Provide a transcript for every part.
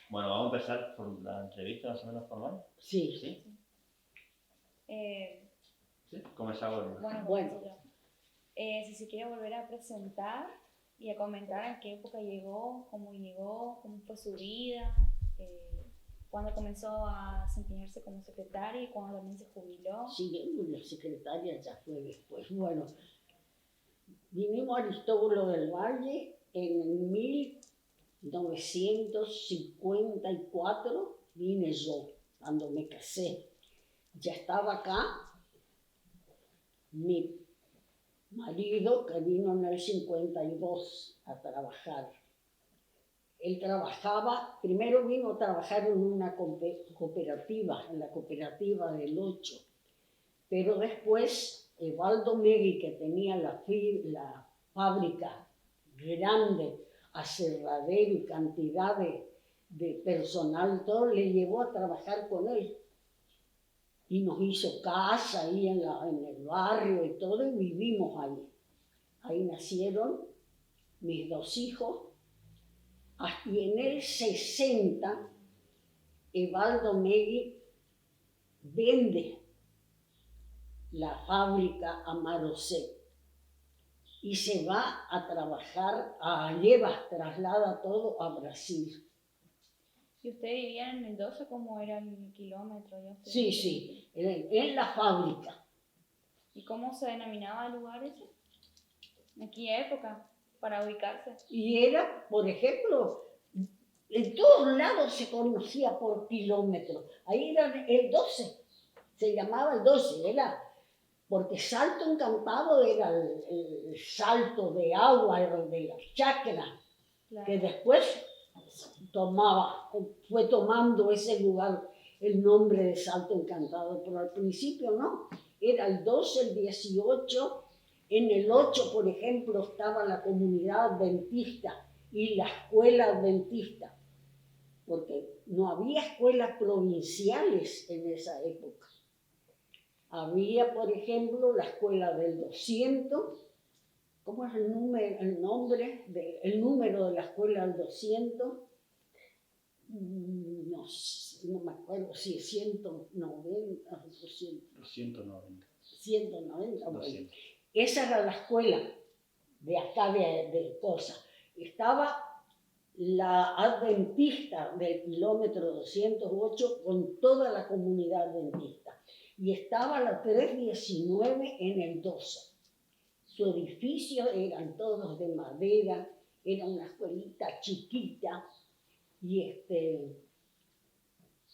Bueno, vamos a empezar por la entrevista más o menos formal. Sí. ¿Sí? Eh, ¿Sí? Comenzamos. bueno. Si se quiere volver a presentar y a comentar en qué época llegó, cómo fue su vida, cuándo comenzó a desempeñarse como secretaria y cuándo también se jubiló. Sí, la secretaria ya fue después. Bueno, vinimos a Aristóbulo del Valle en 1954, vine yo, cuando me casé. Ya estaba acá mi marido, que vino en el 52 a trabajar. Él trabajaba, primero vino a trabajar en una cooperativa, en la cooperativa del 8, pero después Evaldo Megui, que tenía la fábrica grande, aserradero y cantidad de personal, todo, le llevó a trabajar con él. Y nos hizo casa ahí en el barrio y todo, y vivimos ahí. Ahí nacieron mis 2 hijos. Y en el 60, Evaldo Megui vende la fábrica a Marocet y se va a trabajar, traslada todo a Brasil. ¿Y usted vivía en el 12? ¿Cómo era el kilómetro? Sí, en la fábrica. ¿Y cómo se denominaba el lugar ese? ¿En qué época? Para ubicarse. Y era, por ejemplo, en todos lados se conocía por kilómetro. Ahí era el 12, se llamaba el 12, era, porque Salto Encantado era el salto de agua de la chacra, claro, que después fue tomando ese lugar el nombre de Salto Encantado, pero al principio no, era el 12, el 18, en el 8, por ejemplo, estaba la comunidad adventista y la escuela adventista, porque no había escuelas provinciales en esa época. Había, por ejemplo, la escuela del 200, ¿cómo es el número de la escuela del 200? No me acuerdo si es 190 o 200. 190. 190, bueno. 200. Esa era la escuela de acá de Cosa. Estaba la adventista del kilómetro 208 con toda la comunidad adventista. Y estaba la 319 en el 12. Su edificio eran todos de madera, era una escuelita chiquita. Y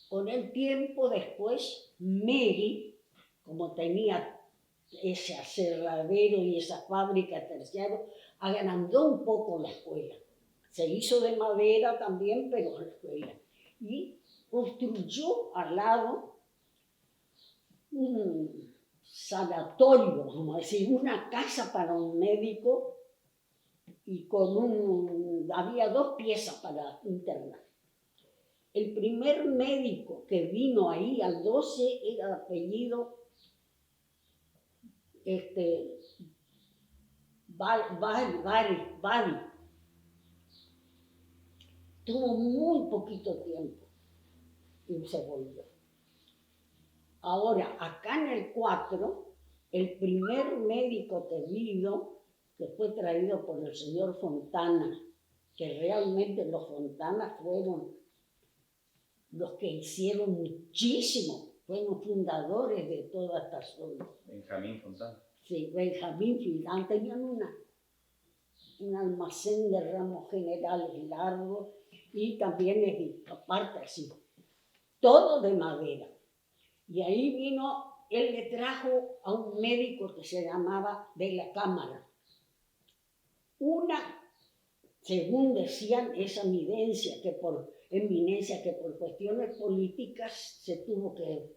con el tiempo después, Megui, como tenía ese aserradero y esa fábrica terciario, agrandó un poco la escuela. Se hizo de madera también, pero la escuela. Y construyó al lado un sanatorio, vamos a decir, una casa para un médico, y había 2 piezas para internar. El primer médico que vino ahí al 12 era de apellido Bari. Tuvo muy poquito tiempo y se volvió. Ahora, acá en el 4, el primer médico que vino, que fue traído por el señor Fontana, que realmente los Fontana fueron los que hicieron muchísimo, fueron fundadores de toda esta zona. Benjamín Fontana. Sí, Benjamín Fontana. Tenían un almacén de ramos generales largos y también, aparte así, todo de madera. Y ahí vino, él le trajo a un médico que se llamaba de la Cámara. Según decían, esa eminencia que por cuestiones políticas se tuvo que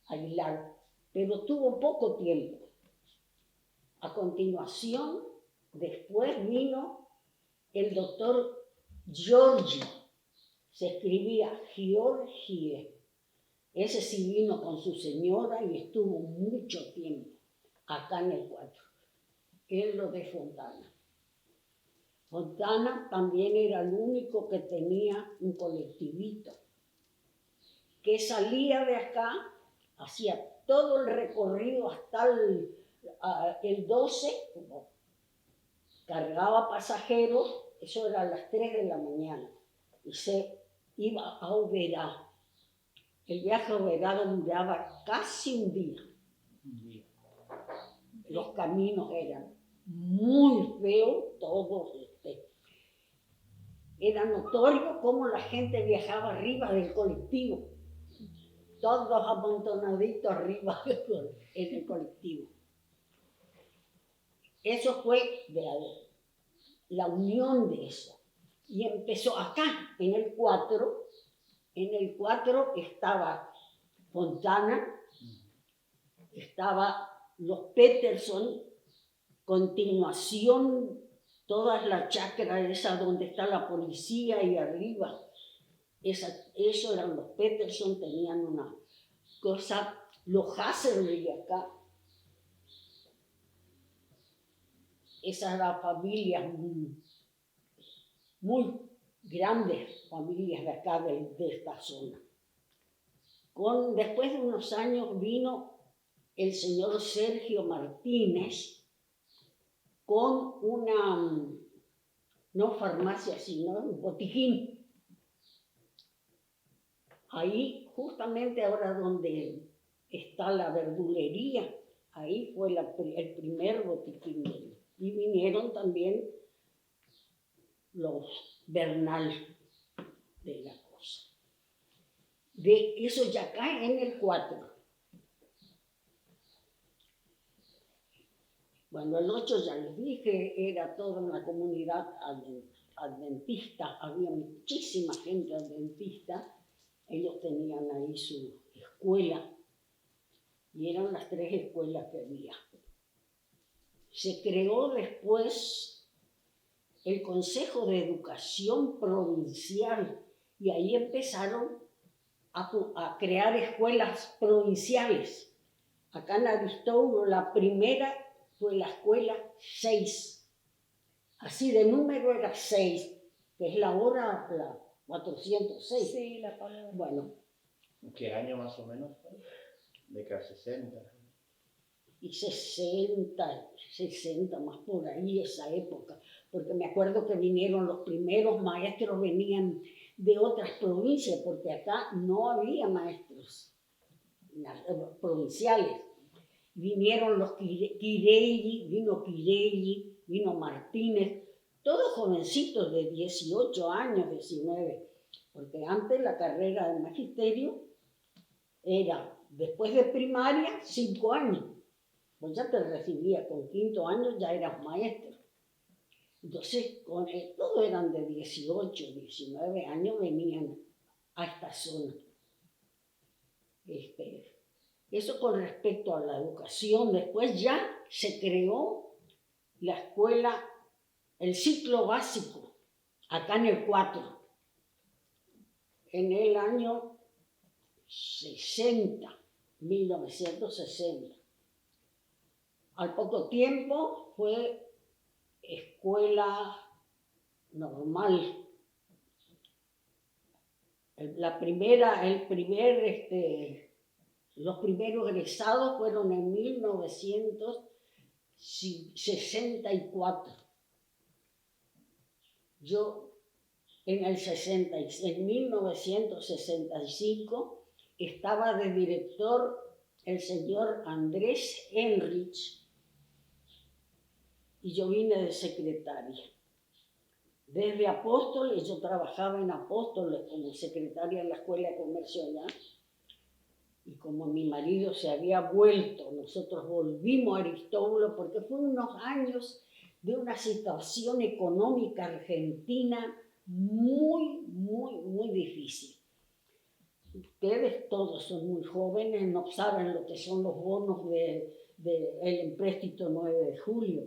aislar, pero tuvo poco tiempo. A continuación, después vino el doctor Giorgi, se escribía Giorgie. Ese sí vino con su señora y estuvo mucho tiempo acá en el 4. Él lo de Fontana. Fontana también era el único que tenía un colectivito que salía de acá, hacía todo el recorrido hasta el 12, cargaba pasajeros, eso era a las 3 de la mañana, y se iba a Oberá. El viaje a Oberá duraba casi un día. Los caminos eran muy feos, todos. Era notorio cómo la gente viajaba arriba del colectivo, todos amontonaditos arriba en el colectivo. Eso fue de la unión de eso. Y empezó acá, en el 4. En el 4 estaba Fontana, estaba los Peterson, continuación, toda la chacra esa donde está la policía y arriba. Eso eran los Peterson, tenían una cosa, los Hasselby acá. Esas eran familias muy grandes, familias de acá, de esta zona. Después de unos años vino el señor Sergio Martínez con una, no farmacia, sino un botiquín. Ahí, justamente ahora donde está la verdulería, ahí fue el primer botiquín de él. Y vinieron también los Bernal de la cosa. De eso ya cae en el 4. Bueno, el 8 ya les dije, era toda una comunidad adventista, había muchísima gente adventista, ellos tenían ahí su escuela, y eran las 3 escuelas que había. Se creó después el Consejo de Educación Provincial, y ahí empezaron a crear escuelas provinciales. Acá en Aristóbulo la primera fue la escuela 6. Así de número era 6, que es la hora la 406. Sí, la Pablo. Bueno. ¿Qué año más o menos? Década 60. Y 60 más por ahí esa época. Porque me acuerdo que vinieron los primeros maestros, venían de otras provincias, porque acá no había maestros provinciales. Vinieron los Quirelli, vino Martínez, todos jovencitos de 18 años, 19, porque antes la carrera de magisterio era, después de primaria, 5 años. Pues ya te recibía con 5º año, ya eras maestro. Entonces, todos eran de 18, 19 años, venían a esta zona. Eso con respecto a la educación. Después ya se creó la escuela, el ciclo básico, acá en el 4, en el año 60, 1960. Al poco tiempo fue escuela normal. Los primeros egresados fueron en 1964. Yo en 1965 estaba de director el señor Andrés Enrich y yo vine de secretaria. Desde Apóstoles, yo trabajaba en Apóstoles como secretaria en la Escuela de Comercio allá. Y como mi marido se había vuelto, nosotros volvimos a Aristóbulo porque fue unos años de una situación económica argentina muy, muy, muy difícil. Ustedes todos son muy jóvenes, no saben lo que son los bonos del empréstito 9 de julio,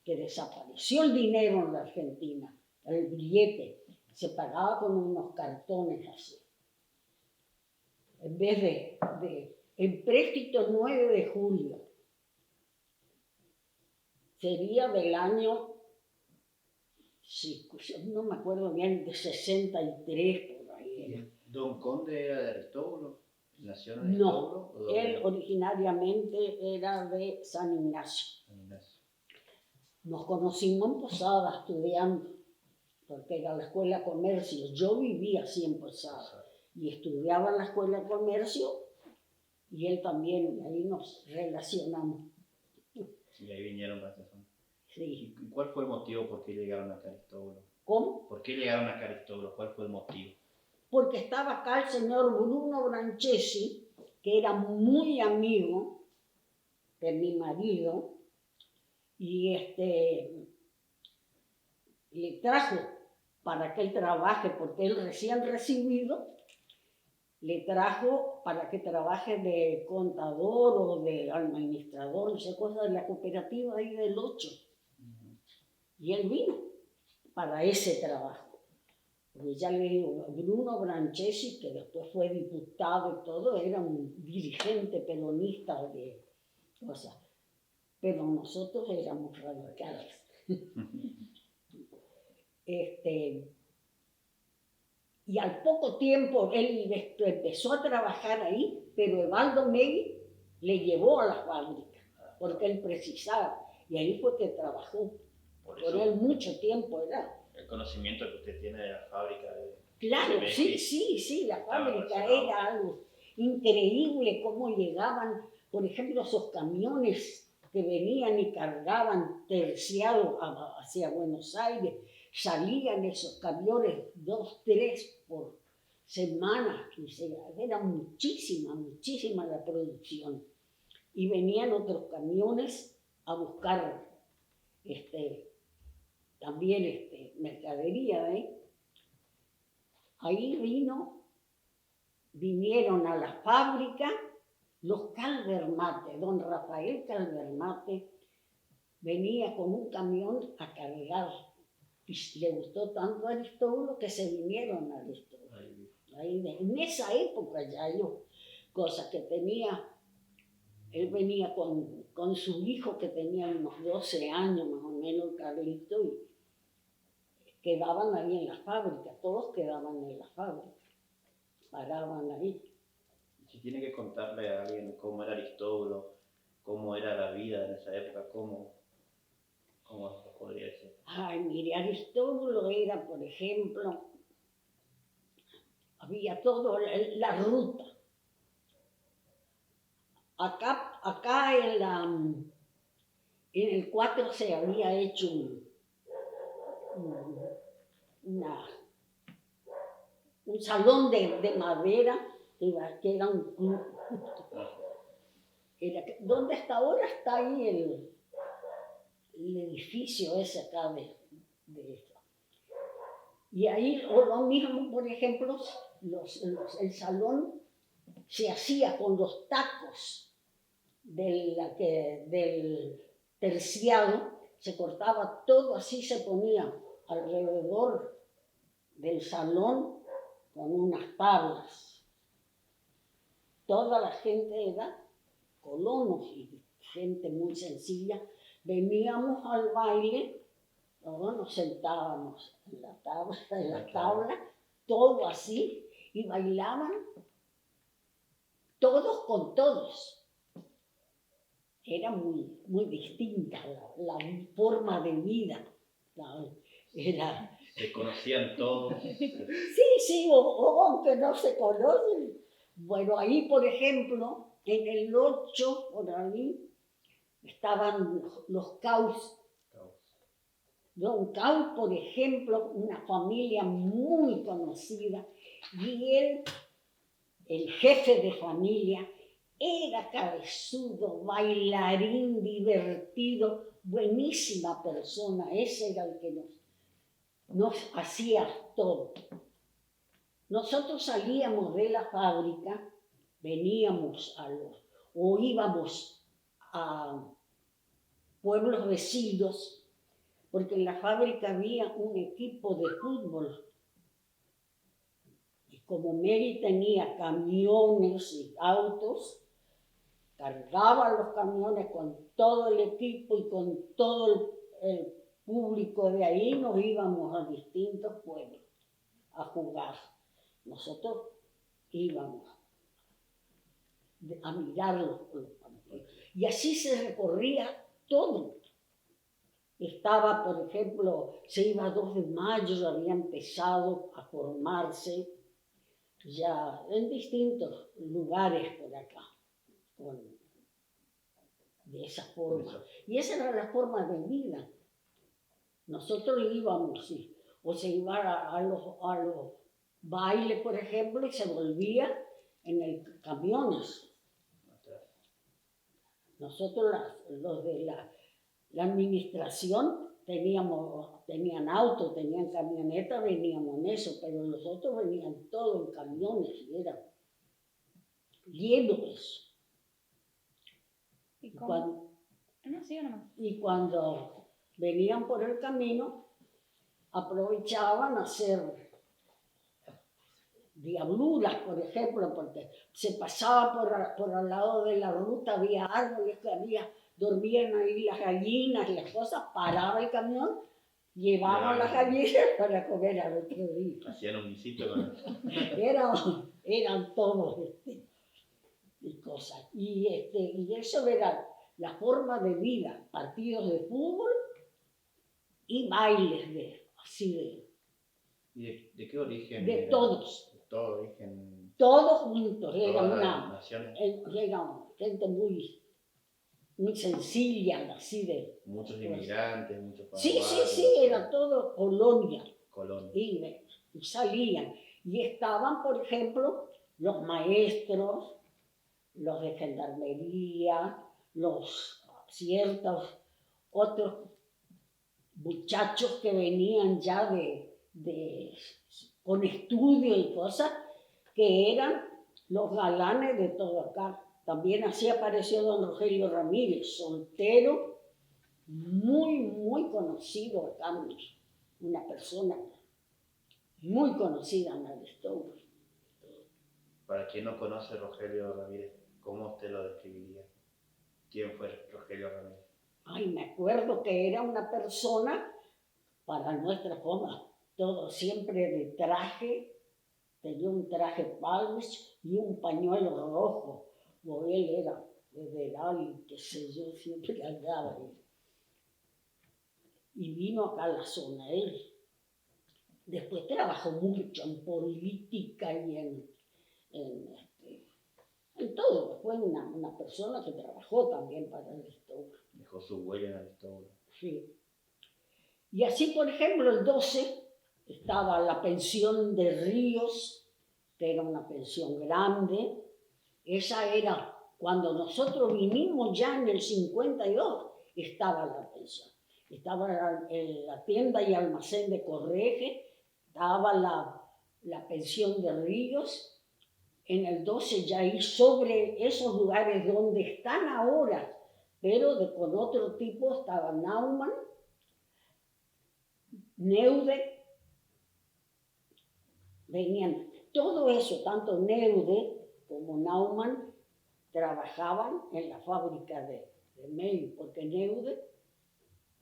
que desapareció el dinero en la Argentina, el billete, se pagaba con unos cartones así. En vez de empréstito 9 de julio, sería del año sí, yo no me acuerdo bien, de 63 por ahí era. ¿Don Conde era de Aristóbulo? ¿Nació en No, Aristóbulo? ¿O dónde él era? originariamente era de San Ignacio. San Ignacio. Nos conocimos en Posada estudiando, porque era la escuela de comercio. Yo vivía así en Posada y estudiaba en la escuela de comercio y él también, y ahí nos relacionamos. Y ahí vinieron para esta zona. Sí. ¿Y cuál fue el motivo por qué llegaron acá a Aristóbulo? ¿Cómo? ¿Por qué llegaron acá a Aristóbulo? ¿Cuál fue el motivo? Porque estaba acá el señor Bruno Branchesi, que era muy amigo de mi marido, y le trajo para que él trabaje, porque él recién recibido, le trajo para que trabaje de contador o de administrador, no sé, cosas de la cooperativa ahí del 8. Y él vino para ese trabajo. Porque ya le digo, Bruno Branchesi, que después fue diputado y todo, era un dirigente peronista de cosas. Pero nosotros éramos radicales. Y al poco tiempo él empezó a trabajar ahí, pero Evaldo Megui le llevó a la fábrica, porque él precisaba. Y ahí fue que trabajó. Por él mucho tiempo era. El conocimiento que usted tiene de la fábrica de... Claro, de sí, la fábrica era algo increíble, cómo llegaban, por ejemplo, esos camiones que venían y cargaban terciado hacia Buenos Aires, salían esos camiones 2, 3 por semana, era muchísima la producción. Y venían otros camiones a buscar también mercadería, Ahí vinieron a la fábrica los Calvermate, don Rafael Calvermate venía con un camión a cargar y le gustó tanto a Aristóbulo que se vinieron a Aristóbulo. En esa época ya yo, cosas que tenía, él venía con su hijo que tenía unos 12 años más o menos, Carlito, y quedaban ahí en la fábrica, todos quedaban en la fábrica, paraban ahí. Si tiene que contarle a alguien cómo era Aristóbulo, cómo era la vida en esa época, ¿cómo podría decir? Ay, mire, Aristóbulo era, por ejemplo, había todo, la ruta. Acá en el 4 se había hecho un salón de madera, que era un club. ¿Dónde está ahora? Está ahí el edificio ese acá de esto. Y ahí, o lo mismo, por ejemplo, el salón se hacía con los tacos del terciado, se cortaba todo así, se ponía alrededor del salón con unas tablas. Toda la gente era colonos y gente muy sencilla. Veníamos al baile, todos nos sentábamos en la tabla, todo así, y bailaban todos con todos. Era muy distinta la forma de vida. Se conocían todos. Sí, o aunque no se conocen. Bueno, ahí, por ejemplo, en el 8, por ahí, estaban los Caus. Don Caus, por ejemplo, una familia muy conocida, y él, el jefe de familia, era cabezudo, bailarín, divertido, buenísima persona. Ese era el que nos hacía todo. Nosotros salíamos de la fábrica, veníamos o íbamos a pueblos vecinos, porque en la fábrica había un equipo de fútbol. Y como Mary tenía camiones y autos, cargaba los camiones con todo el equipo y con todo público de ahí nos íbamos a distintos pueblos a jugar. Nosotros íbamos a mirar los partidos. Y así se recorría todo. Estaba, por ejemplo, se iba a 2 de mayo, ya había empezado a formarse ya en distintos lugares por acá, de esa forma. Y esa era la forma de vida. Nosotros íbamos, sí, o se iba a los bailes, por ejemplo, y se volvía en el camiones. Nosotros, los de la administración, tenían auto, tenían camioneta, veníamos en eso, pero los otros venían todos en camiones y era lleno de eso. ¿Y cómo? No, sí o no. Y cuando venían por el camino, aprovechaban a hacer diabluras, por ejemplo, porque se pasaba por al lado de la ruta, había árboles que dormían ahí las gallinas y las cosas, paraba el camión, llevaban las gallinas para comer al otro día. Hacían un visito con Eran todos y cosas. Y eso era la forma de vida, partidos de fútbol y bailes ¿Y de qué origen? De todos. Todo origen. Todos juntos. Era gente muy sencilla, así de. Muchos inmigrantes, muchos paraguayos. Sí, era todo colonia. Y salían. Y estaban, por ejemplo, los maestros, los de gendarmería, los ciertos otros muchachos que venían ya con estudio y cosas, que eran los galanes de todo acá. También así apareció don Rogelio Ramírez, soltero, muy conocido acá, una persona muy conocida en Aristóbulo. Para quien no conoce a Rogelio Ramírez, ¿cómo usted lo describiría? ¿Quién fue Rogelio Ramírez? Ay, me acuerdo que era una persona, para nuestra forma, todo siempre de traje, tenía un traje palmes y un pañuelo rojo, o él era federal, qué sé yo, siempre andaba él. Y vino acá a la zona, él. Después trabajó mucho en política y en todo. Fue una persona que trabajó también para Aristóbulo. Dejó su huella en Aristóbulo. Sí. Y así, por ejemplo, el 12 estaba la pensión de Ríos, que era una pensión grande. Esa era, cuando nosotros vinimos ya en el 52, estaba la pensión. Estaba la tienda y almacén de Correje, estaba la pensión de Ríos. En el 12 ya ahí sobre esos lugares donde están ahora, pero con otro tipo, estaba Naumann, Neude, venían, todo eso, tanto Neude como Naumann, trabajaban en la fábrica de Megui, porque Neude,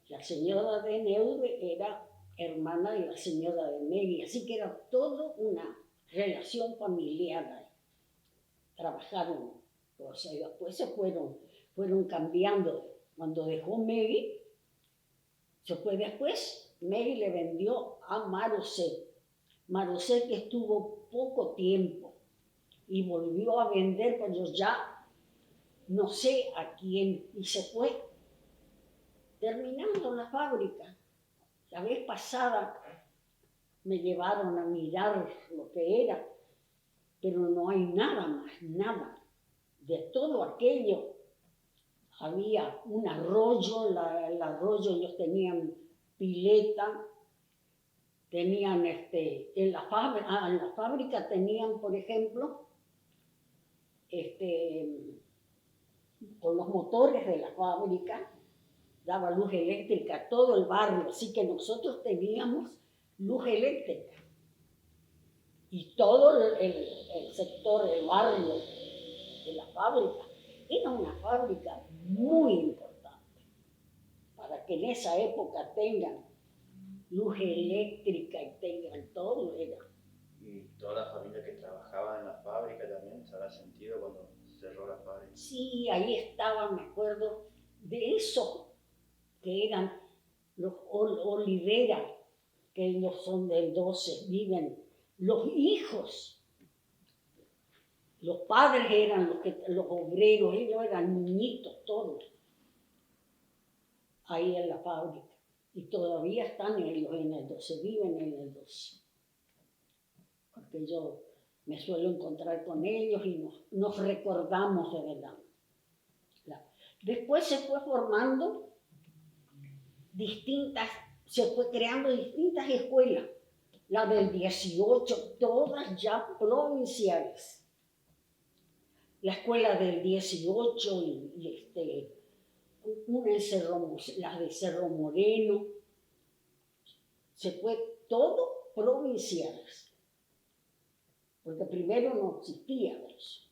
la señora de Neude era hermana de la señora de Megui, así que era toda una relación familiar ahí. Trabajaron cosas y después se fueron cambiando. Cuando dejó Megui, se fue después, Megui le vendió a Marocet. Marocet que estuvo poco tiempo y volvió a vender, pero ya no sé a quién, y se fue terminando la fábrica. La vez pasada me llevaron a mirar lo que era, pero no hay nada más, nada. De todo aquello había un arroyo, el arroyo ellos tenían pileta, tenían en la fábrica tenían, por ejemplo, con los motores de la fábrica, daba luz eléctrica a todo el barrio, así que nosotros teníamos luz eléctrica. Y todo el sector, el barrio de la fábrica, era una fábrica muy importante para que en esa época tengan luz eléctrica y tengan todo, era. Y toda la familia que trabajaba en la fábrica también se habrá sentido cuando cerró la fábrica. Sí, ahí estaban, me acuerdo, de esos que eran los Olivera, que ellos son del 12, viven, los hijos, los padres eran los obreros, ellos eran niñitos todos, ahí en la fábrica. Y todavía están ellos en el 12, viven en el 12. Porque yo me suelo encontrar con ellos y nos recordamos de verdad. Después se fue formando se fue creando distintas escuelas. La del 18, todas ya provinciales. La escuela del 18 una en la de Cerro Moreno. Se fue todo provinciales. Porque primero no existía eso.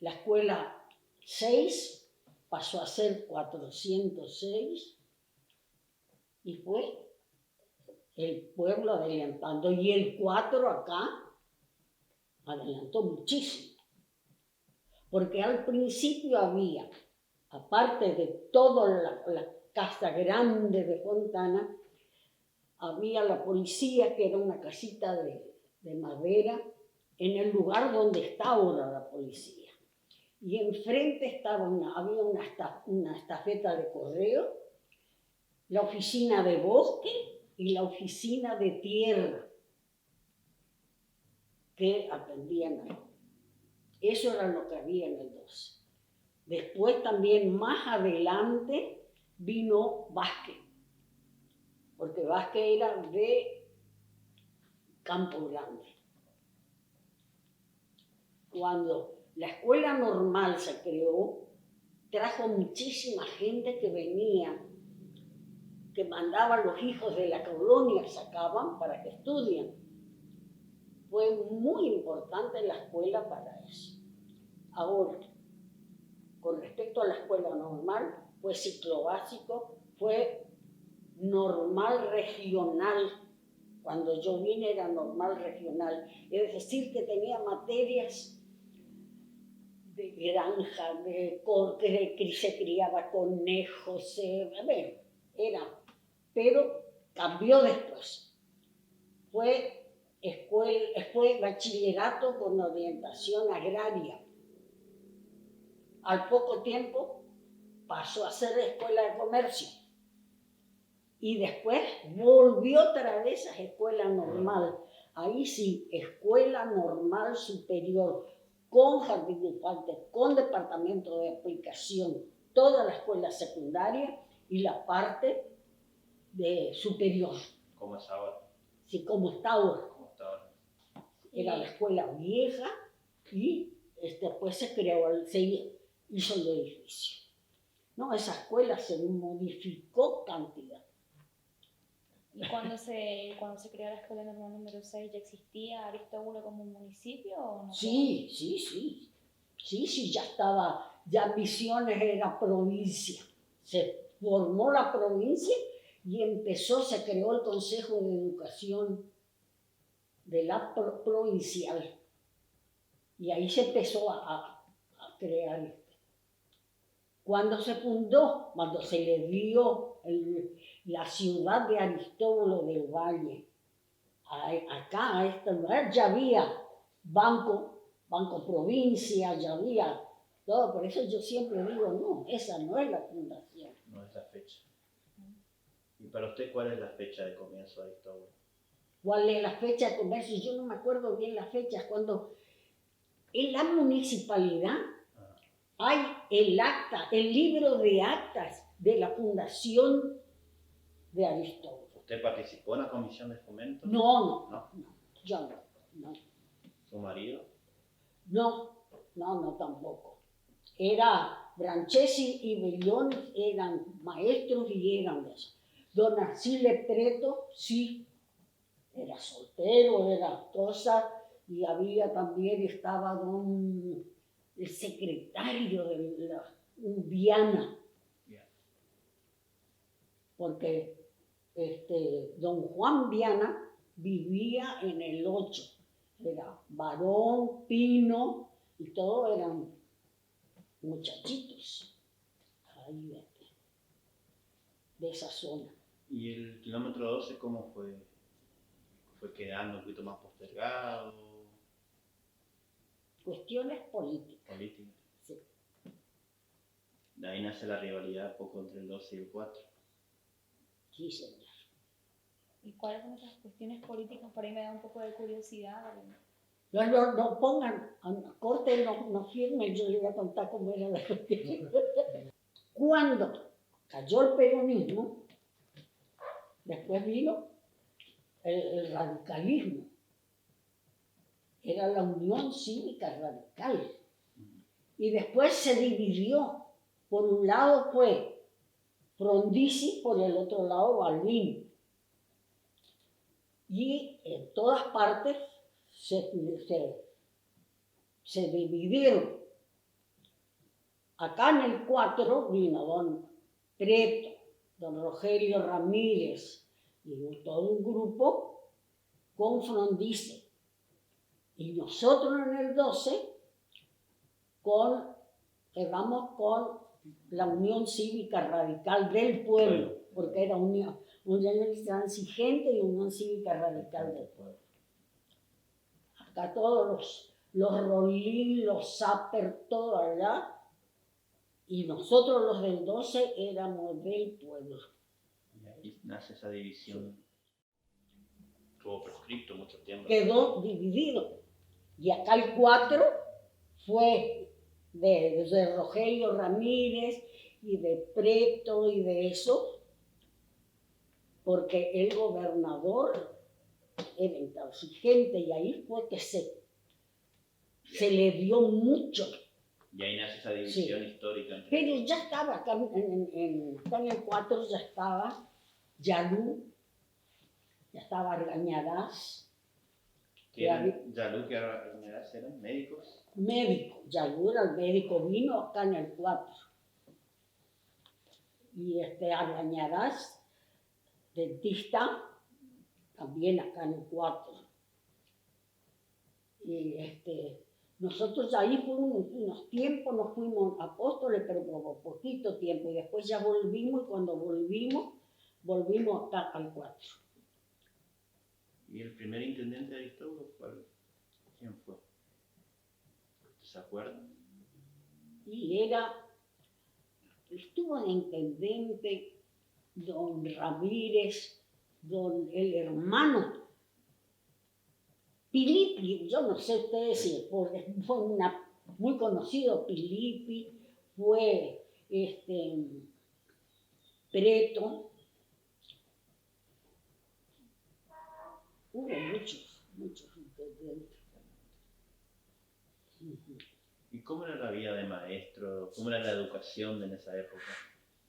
La escuela 6 pasó a ser 406 y fue el pueblo adelantando. Y el 4 acá adelantó muchísimo. Porque al principio había, aparte de toda la casa grande de Fontana, había la policía, que era una casita de madera, en el lugar donde está ahora la policía. Y enfrente había una estafeta de correo, la oficina de bosque y la oficina de tierra, que atendían ahí. Eso era lo que había en el 12. Después también, más adelante, vino Vázquez, porque Vázquez era de Campo Grande. Cuando la escuela normal se creó, trajo muchísima gente que venía, que mandaban los hijos de la colonia, sacaban para que estudien. Fue muy importante la escuela para eso. Ahora, con respecto a la escuela normal, fue ciclo básico, fue normal regional. Cuando yo vine era normal regional, es decir, que tenía materias de granja, que se criaba conejos, pero cambió después. Fue bachillerato con orientación agraria. Al poco tiempo pasó a ser escuela de comercio. Y después volvió otra vez a escuela normal. Ahí sí, escuela normal superior, con jardín de infantes, con departamento de aplicación, toda la escuela secundaria y la parte de superior. ¿Cómo es ahora? Sí, como está ahora. ¿Cómo está ahora? Era la escuela vieja y después se hizo el edificio. No, esa escuela se modificó cantidad. ¿Y cuando se creó la escuela normal número 6, ya existía Aristóbulo como un municipio o no? Sí, ya estaba, ya Misiones era provincia. Se formó la provincia y se creó el Consejo de Educación de la provincial. Y ahí se empezó a crear. Cuando se fundó, cuando se le dio la ciudad de Aristóbulo del Valle, acá a este lugar ya había banco provincia, ya había todo. Por eso yo siempre digo, no, esa no es la fundación. No es la fecha. ¿Y para usted cuál es la fecha de comienzo de Aristóbulo? ¿Cuál es la fecha de comienzo? Yo no me acuerdo bien las fechas. Cuando en la municipalidad hay el libro de actas de la fundación de Aristóbulo. ¿Usted participó en la comisión de fomento? No, yo no. ¿Su marido? No, tampoco. Era Branchesi y Bellón, eran maestros y eran de eso. Don Arcile Preto, sí, era soltero, era cosa, y estaba el secretario de la Viana. porque don Juan Viana vivía en el 8, era varón, pino, y todos eran muchachitos ahí de esa zona. ¿Y el kilómetro 12 cómo fue? ¿Fue quedando un poquito más postergado? Cuestiones políticas. Política. Sí. De ahí nace la rivalidad poco entre el 12 y el 4. Sí, señor. ¿Y cuáles son esas cuestiones políticas? Por ahí me da un poco de curiosidad. No pongan, corten, no firmen, yo les voy a contar cómo era la cuestión. Cuando cayó el peronismo, después vino el radicalismo. Era la Unión Cívica Radical. Y después se dividió. Por un lado fue Frondizi, por el otro lado Balbín. Y en todas partes se dividieron. Acá en el 4 vino don Preto, don Rogelio Ramírez y todo un grupo con Frondizi. Y nosotros en el 12 quedamos con la Unión Cívica Radical del Pueblo, porque era unión transigente y Unión Cívica Radical del Pueblo. Acá todos los Rolín, los Zapper, todo allá, y nosotros los del 12 éramos del pueblo. Y ahí nace esa división. Estuvo prescripto mucho tiempo. Quedó dividido. Y acá el 4 fue de Rogelio Ramírez y de Preto y de eso, porque el gobernador era intransigente y ahí fue que se le dio mucho. Y ahí nace esa división Sí. histórica. Entre Pero ya estaba, acá en el 4 ya estaba Yalú, ya estaba Argañarás. Yalú, que eran médicos. Médico, Yalú era el médico, vino acá en el 4. Y Argañarás, dentista, también acá en el 4. Y nosotros ahí fuimos unos tiempos, nos fuimos apóstoles, pero por poquito tiempo, y después ya volvimos, y cuando volvimos acá al 4. ¿Y el primer intendente de Aristóbulo quién fue? ¿Se acuerda? Y estuvo de intendente don Ramírez, el hermano Pilipi, yo no sé ustedes si fue muy conocido Pilipi, fue Preto, hubo muchos intendentes. ¿Y cómo era la vida de maestro? ¿Cómo era la educación en esa época?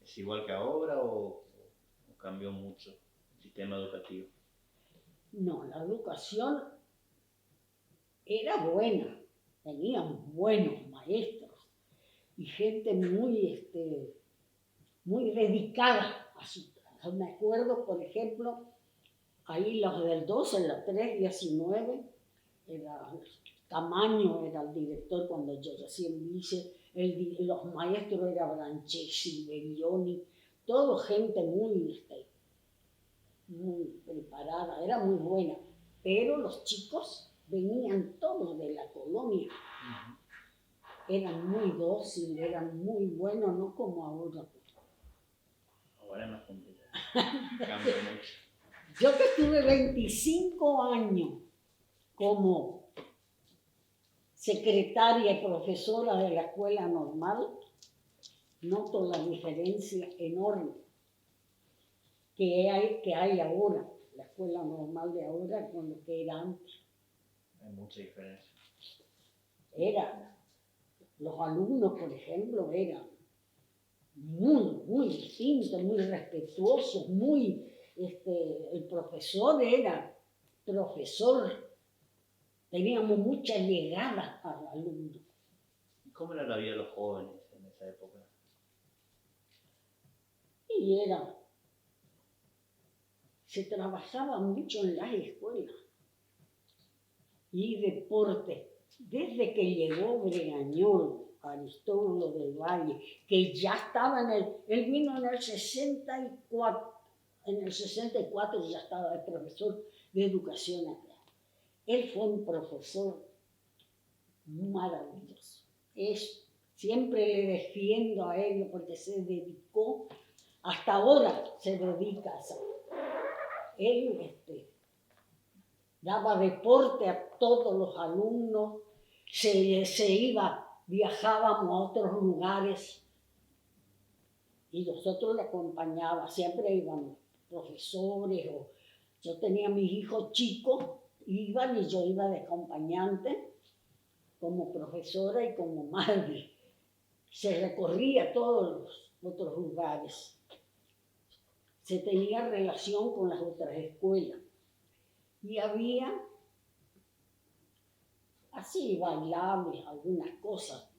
¿Es igual que ahora o cambió mucho el sistema educativo? No, la educación era buena, tenían buenos maestros y gente muy dedicada a su trabajo. Me acuerdo, por ejemplo, ahí los del 12, en la 319, Camaño era el director cuando yo recién hice, los maestros eran Branchesi, Belloni, todo gente muy preparada, era muy buena, pero los chicos venían todos de la colonia, eran muy dóciles, eran muy buenos, no como ahora. Ahora es más complicado, cambia mucho. Yo que estuve 25 años como secretaria y profesora de la escuela normal, noto la diferencia enorme que hay ahora, la escuela normal de ahora con lo que era antes. Hay mucha diferencia. Los alumnos, por ejemplo, eran muy distintos, muy respetuosos, el profesor era profesor, teníamos mucha llegada al alumno. ¿Y cómo era la vida de los jóvenes en esa época? Y era se trabajaba mucho en las escuelas y deporte. Desde que llegó Bregañón, Aristóbulo del Valle, que ya estaba él vino en el 64, ya estaba de profesor de educación acá. Él fue un profesor maravilloso. Siempre le defiendo a él porque se dedicó, hasta ahora se dedica a eso. Él daba deporte a todos los alumnos, viajábamos a otros lugares y nosotros le acompañábamos, siempre íbamos profesores, yo tenía mis hijos chicos, iban y yo iba de acompañante como profesora y como madre. Se recorría todos los otros lugares. Se tenía relación con las otras escuelas. Y había así bailables, algunas cosas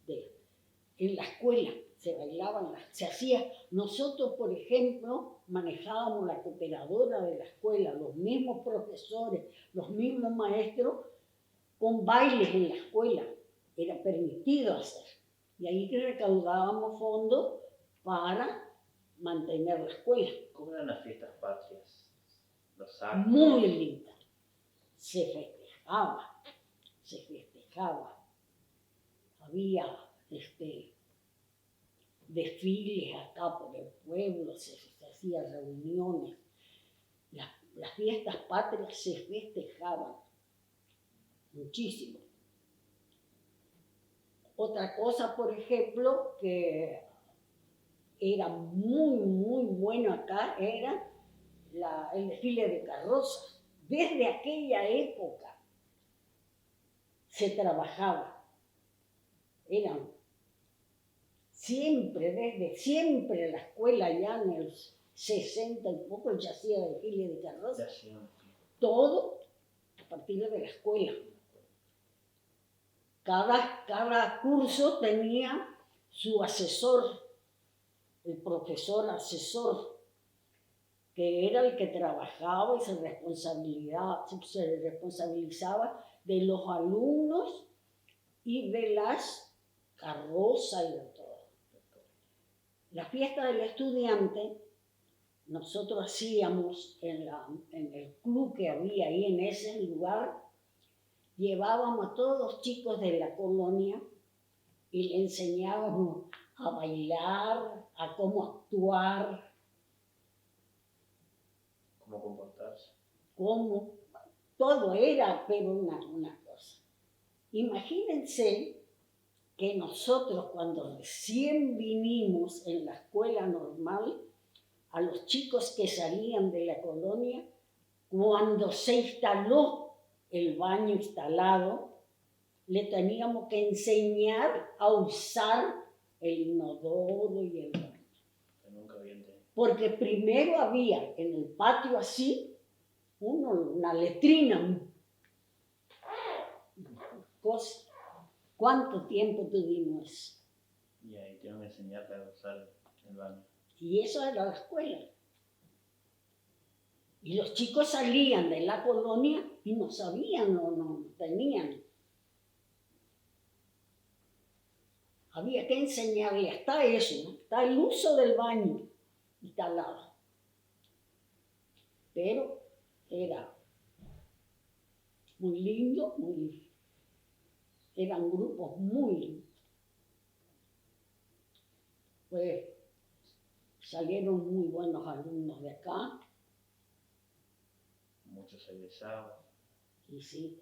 en la escuela. Se bailaban, se hacía. Nosotros, por ejemplo, manejábamos la cooperadora de la escuela, los mismos profesores, los mismos maestros, con bailes en la escuela. Era permitido hacer. Y ahí recaudábamos fondos para mantener la escuela. ¿Cómo eran las fiestas patrias? Los actos. Muy linda. Se festejaba. Había desfiles acá por el pueblo, se hacían reuniones. Las fiestas patrias se festejaban muchísimo. Otra cosa, por ejemplo, que era muy, muy bueno acá, era el desfile de carrozas. Desde aquella época se trabajaba. Eran desde siempre la escuela ya en el 60 y poco ya hacía desfile de carrozas. Todo a partir de la escuela. Cada curso tenía su asesor, el profesor asesor, que era el que trabajaba y se responsabilizaba de los alumnos y de las carrozas y de todo. La fiesta del estudiante, nosotros hacíamos en el club que había ahí en ese lugar, llevábamos a todos los chicos de la colonia y le enseñábamos a bailar, a cómo actuar, cómo comportarse. Todo era, pero una cosa. Imagínense que nosotros cuando recién vinimos en la escuela normal, a los chicos que salían de la colonia, cuando se instaló el baño instalado, le teníamos que enseñar a usar el inodoro y el baño. Porque primero había en el patio así, una letrina, cosa. ¿Cuánto tiempo tuvimos eso? Y ahí tengo que enseñarte a usar el baño. Y eso era la escuela. Y los chicos salían de la colonia y no sabían, no tenían. Había que enseñarle hasta eso, hasta el uso del baño instalado. Pero era muy lindo, eran grupos muy lindos. Pues salieron muy buenos alumnos de acá. Muchos egresados. Y sí,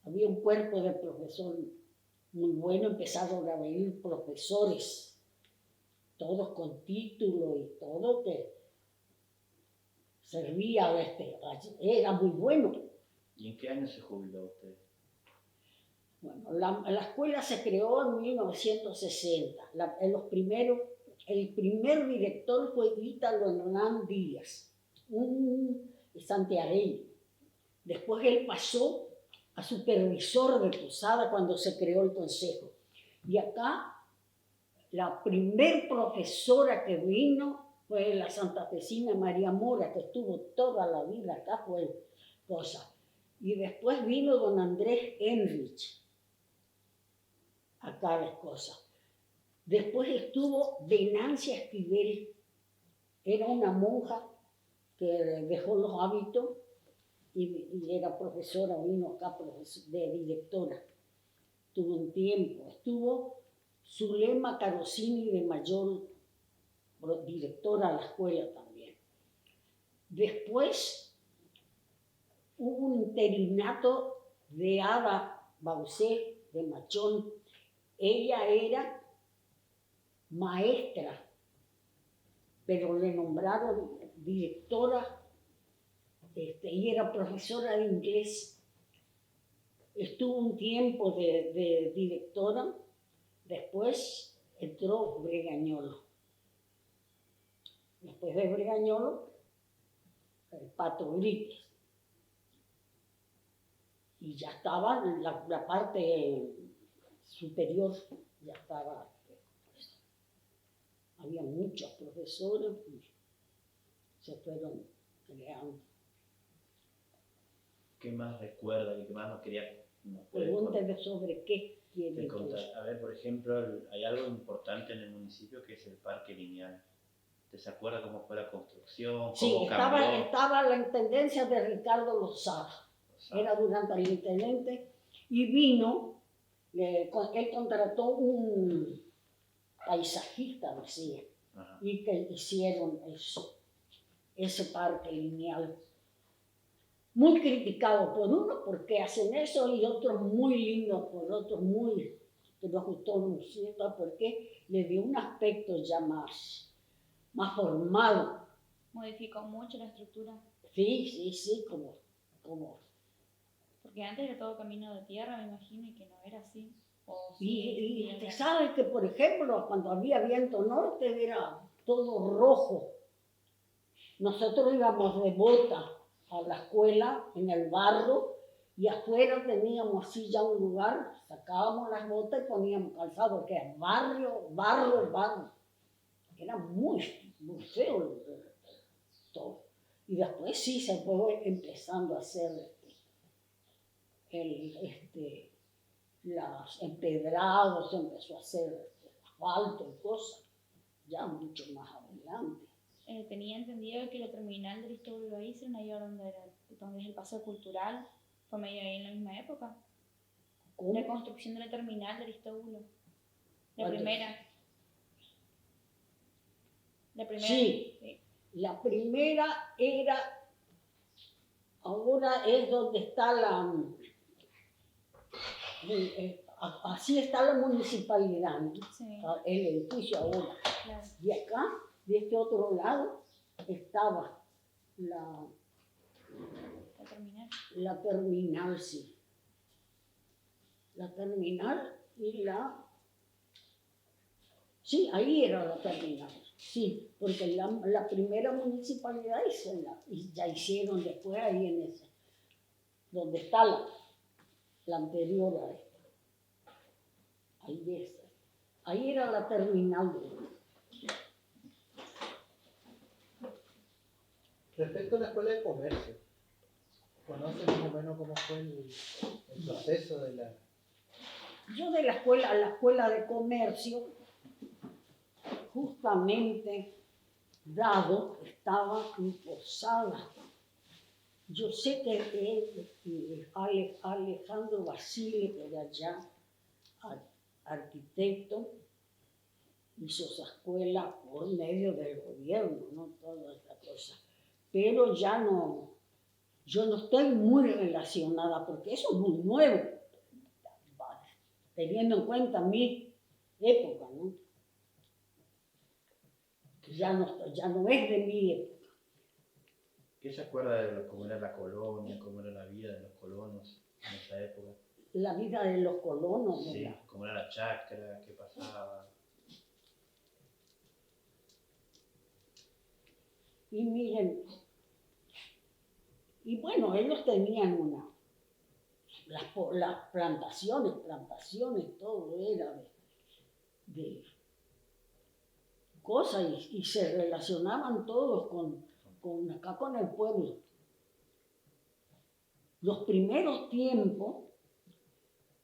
había un cuerpo de profesor muy bueno, empezaron a venir profesores, todos con título y todo, que servía, era muy bueno. ¿Y en qué año se jubiló usted? Bueno, la escuela se creó en 1960. El primer director fue Ítalo Hernán Díaz, un santiagueño. Después él pasó a supervisor de Posada cuando se creó el consejo. Y acá, la primer profesora que vino Fue la santafesina María Mora, que estuvo toda la vida acá, fue cosa. Y después vino don Andrés Enrich, acá las cosas. Después estuvo Venancia Esquivel, era una monja que dejó los hábitos y era profesora, vino acá de directora. Tuvo un tiempo. Estuvo Zulema Carosini de mayor, directora de la escuela también. Después hubo un interinato de Ada Bausé de Machón. Ella era maestra, pero le nombraron directora y era profesora de inglés. Estuvo un tiempo de directora, después entró Bregañolo. Después de Bregañolo, el Pato Brites. Y ya estaba la parte superior, ya estaba. Había muchos profesores y se fueron creando. ¿Qué más recuerda y qué más nos puede Pregúntale sobre qué quiere contar? A ver, por ejemplo, hay algo importante en el municipio que es el Parque Lineal. ¿Te se acuerda cómo fue la construcción? Sí, ¿Cómo cambió? estaba la intendencia de Ricardo Lozada. Era durante el intendente y vino, él contrató un paisajista, decía, y que hicieron eso, ese parque lineal. Muy criticado por uno porque hacen eso y otros muy lindos por otros muy, que nos gustó, ¿no es cierto? Porque le dio un aspecto ya más formado. Modificó mucho la estructura. Sí, como. Porque antes era todo camino de tierra, me imagino, y que no era así. Y usted sabe que, por ejemplo, cuando había viento norte era todo rojo. Nosotros íbamos de bota a la escuela en el barro y afuera teníamos así ya un lugar, sacábamos las botas y poníamos calzado, que era barro. Era muy feo todo. Y después sí se fue empezando a hacer los empedrados, se empezó a hacer asfalto y cosas, ya mucho más adelante. Tenía entendido que la terminal de Aristóbulo lo hicieron ahí donde es el paseo cultural, fue medio ahí en la misma época. ¿Cómo? La construcción de la terminal de Aristóbulo. La primera. Sí, la primera era, ahora es donde está así está la municipalidad, ¿no? Sí. El edificio ahora. Claro. Y acá, de este otro lado, estaba la terminal, sí. La terminal y sí, ahí era la terminal. Sí, porque la primera municipalidad y ya hicieron después ahí en ese, donde está la anterior a esta. Ahí era la terminal. Respecto a la escuela de comercio, ¿conoces más o menos cómo fue el proceso de la...? Yo de la escuela de comercio, justamente dado, estaba en Posada. Yo sé que Alejandro Basile, que era ya arquitecto, hizo esa escuela por medio del gobierno, ¿no? Toda esta cosa. Pero ya no, yo no estoy muy relacionada, porque eso es muy nuevo, teniendo en cuenta mi época, ¿no? Ya no es de mi época. ¿Qué se acuerda de cómo era la colonia, cómo era la vida de los colonos en esa época? La vida de los colonos, sí, cómo era la chacra, qué pasaba. Y miren, y bueno, ellos tenían las plantaciones, todo era cosas y se relacionaban todos acá con el pueblo. Los primeros tiempos,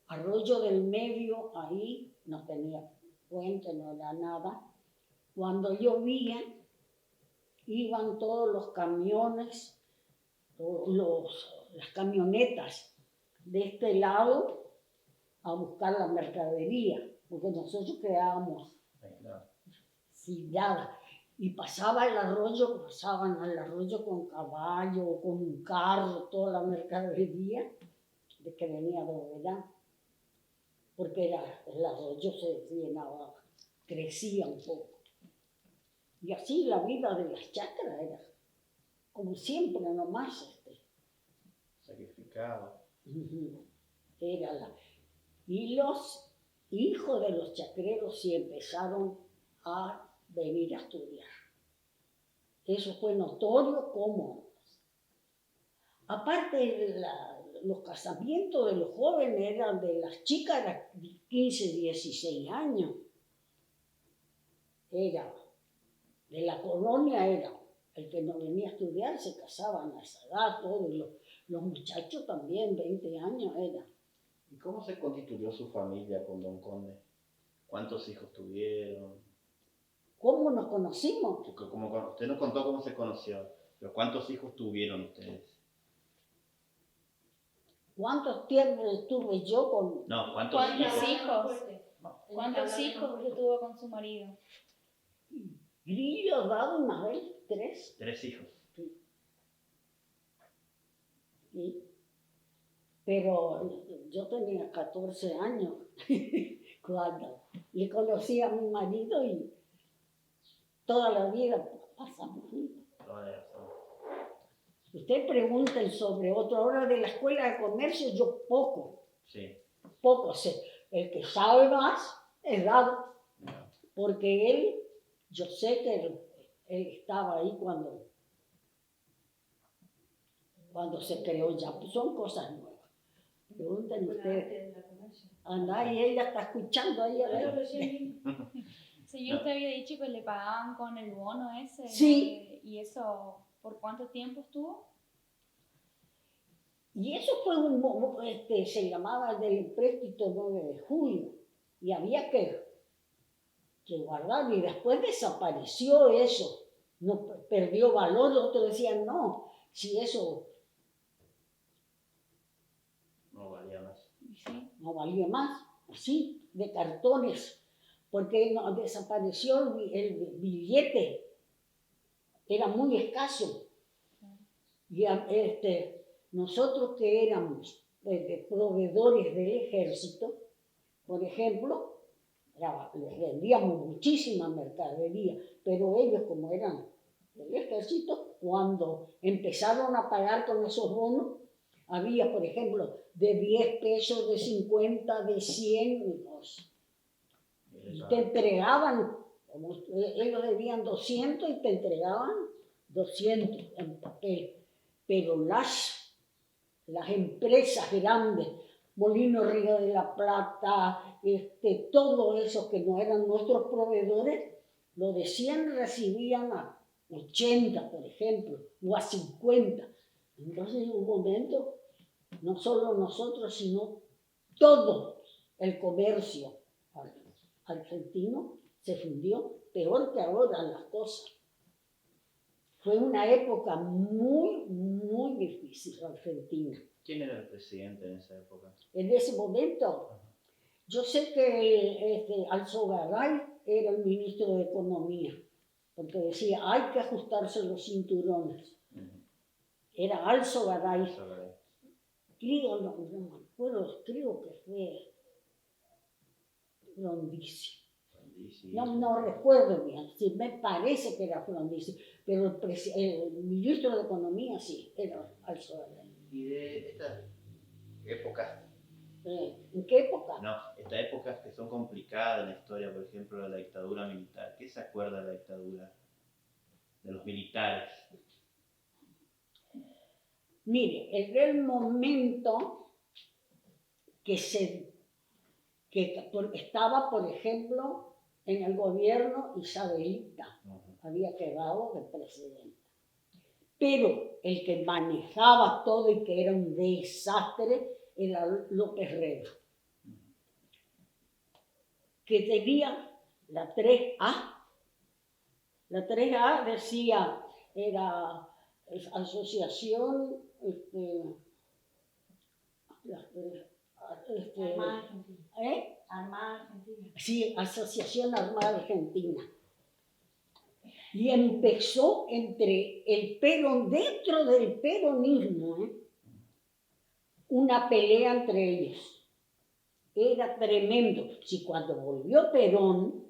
Arroyo del Medio, ahí no tenía puente, no era nada. Cuando llovía, iban todos los camiones, las camionetas de este lado a buscar la mercadería, porque nosotros quedábamos sin nada. Y pasaban al arroyo con caballo, con un carro, toda la mercadería de que venía de Oberá, porque el arroyo se llenaba, crecía un poco. Y así la vida de las chacras era como siempre nomás. Sacrificado. Y los hijos de los chacreros sí empezaron a venir a estudiar. Eso fue notorio como. Aparte, los casamientos de los jóvenes eran de las chicas, eran 15, 16 años. Era, de la colonia era, el que no venía a estudiar se casaban a esa edad, todos los muchachos también, 20 años era. ¿Y cómo se constituyó su familia con don Conde? ¿Cuántos hijos tuvieron? ¿Cómo nos conocimos? Usted nos contó cómo se conoció, pero ¿cuántos hijos tuvieron ustedes? ¿Cuántos tiempos tuve yo con...? No, ¿cuántos hijos? ¿Cuántos hijos usted tuvo con su marido? Grillo dado una vez, 3. 3 hijos. Sí. Pero yo tenía 14 años cuando le conocí a mi marido y toda la vida pasamos juntos. Usted pregunta sobre otra hora de la escuela de comercio, yo poco. Sí. Poco sé. El que sabe más es Dado, porque él, yo sé que él estaba ahí cuando se creó ya, pues son cosas nuevas. Pregúntenle ustedes. Anda, y ella está escuchando ahí a ver. Señor, usted había dicho que le pagaban con el bono ese. Sí. ¿Y eso por cuánto tiempo estuvo? Y eso fue se llamaba del empréstito 9 de julio. Y había que guardar. Y después desapareció eso. No perdió valor. Otros decían, no, si eso no valía más. ¿Sí? No valía más. Así, de cartones. Porque no, desapareció el billete. Era muy escaso. Y nosotros que éramos proveedores del ejército, por ejemplo, les vendíamos muchísima mercadería, pero ellos como eran del ejército, cuando empezaron a pagar con esos bonos, había, por ejemplo, de 10 pesos, de 50, de 100, y te entregaban, como ellos debían 200 y te entregaban 200 en papel, pero las empresas grandes, Molino Río de la Plata, todos esos que no eran nuestros proveedores, lo de 100 recibían a 80, por ejemplo, o a 50. Entonces en un momento, no solo nosotros, sino todo el comercio argentino se fundió, peor que ahora las cosas. Fue una época muy, muy difícil Argentina. ¿Quién era el presidente en esa época? En ese momento, yo sé que Alzogaray era el ministro de Economía, porque decía, hay que ajustarse los cinturones. Era Alzogaray. Creo, no me acuerdo, creo que fue Frondizi. No recuerdo bien, sí, me parece que era Frondizi, pero el ministro de Economía sí, era Alzogaray. ¿Y de estas épocas? ¿En qué época? No, estas épocas que son complicadas en la historia, por ejemplo, de la dictadura militar. ¿Qué se acuerda de la dictadura? De los militares. Mire, en el momento que estaba, por ejemplo, en el gobierno isabelita, Ujú. había quedado de presidenta. Pero el que manejaba todo y que era un desastre era López Rega, que tenía la 3A. La 3A decía, era asociación, Armada Argentina. ¿eh? Armada Argentina. Sí, Asociación Armada Argentina. Y empezó entre el dentro del peronismo, una pelea entre ellos. Era tremendo. Si cuando volvió Perón,